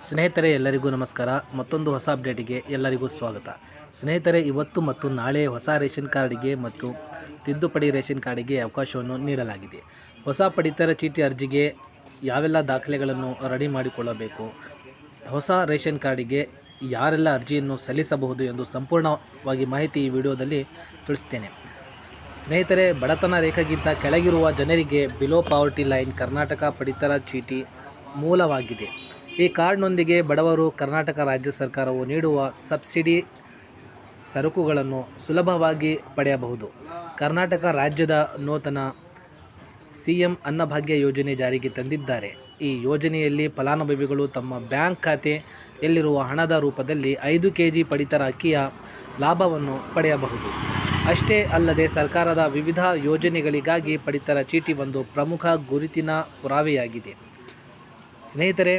ಸ್ನೇಹಿತರೆ ಎಲ್ಲರಿಗೂ ನಮಸ್ಕಾರ. ಮತ್ತೊಂದು ಹೊಸ ಅಪ್ಡೇಟಿಗೆ ಎಲ್ಲರಿಗೂ ಸ್ವಾಗತ. ಸ್ನೇಹಿತರೆ, ಇವತ್ತು ಮತ್ತು ನಾಳೆ ಹೊಸ ರೇಷನ್ ಕಾರ್ಡಿಗೆ ಮತ್ತು ತಿದ್ದುಪಡಿ ರೇಷನ್ ಕಾರ್ಡಿಗೆ ಅವಕಾಶವನ್ನು ನೀಡಲಾಗಿದೆ. ಹೊಸ ಪಡಿತರ ಚೀಟಿ ಅರ್ಜಿಗೆ ಯಾವೆಲ್ಲ ದಾಖಲೆಗಳನ್ನು ರೆಡಿ ಮಾಡಿಕೊಳ್ಳಬೇಕು, ಹೊಸ ರೇಷನ್ ಕಾರ್ಡಿಗೆ ಯಾರೆಲ್ಲ ಅರ್ಜಿಯನ್ನು ಸಲ್ಲಿಸಬಹುದು ಎಂದು ಸಂಪೂರ್ಣವಾಗಿ ಮಾಹಿತಿ ಈ ವಿಡಿಯೋದಲ್ಲಿ ತಿಳಿಸ್ತೇನೆ. ಸ್ನೇಹಿತರೆ, ಬಡತನ ರೇಖೆಗಿಂತ ಕೆಳಗಿರುವ ಜನರಿಗೆ ಬಿಲೋ ಪಾವರ್ಟಿ ಲೈನ್ ಕರ್ನಾಟಕ ಪಡಿತರ ಚೀಟಿ ಮೂಲವಾಗಿದೆ. ಈ ಕಾರ್ಡ್ನೊಂದಿಗೆ ಬಡವರು ಕರ್ನಾಟಕ ರಾಜ್ಯ ಸರ್ಕಾರವು ನೀಡುವ ಸಬ್ಸಿಡಿ ಸರಕುಗಳನ್ನು ಸುಲಭವಾಗಿ ಪಡೆಯಬಹುದು. ಕರ್ನಾಟಕ ರಾಜ್ಯದ ನೂತನ CM ಅನ್ನಭಾಗ್ಯ ಯೋಜನೆ ಜಾರಿಗೆ ತಂದಿದ್ದಾರೆ. ಈ ಯೋಜನೆಯಲ್ಲಿ ಫಲಾನುಭವಿಗಳು ತಮ್ಮ ಬ್ಯಾಂಕ್ ಖಾತೆಯಲ್ಲಿರುವ ಹಣದ ರೂಪದಲ್ಲಿ 5 kg ಪಡಿತರ ಅಕ್ಕಿಯ ಲಾಭವನ್ನು ಪಡೆಯಬಹುದು. ಅಷ್ಟೇ ಅಲ್ಲದೆ ಸರ್ಕಾರದ ವಿವಿಧ ಯೋಜನೆಗಳಿಗಾಗಿ ಪಡಿತರ ಚೀಟಿ ಒಂದು ಪ್ರಮುಖ ಗುರುತಿನ ಪುರಾವೆಯಾಗಿದೆ. ಸ್ನೇಹಿತರೆ,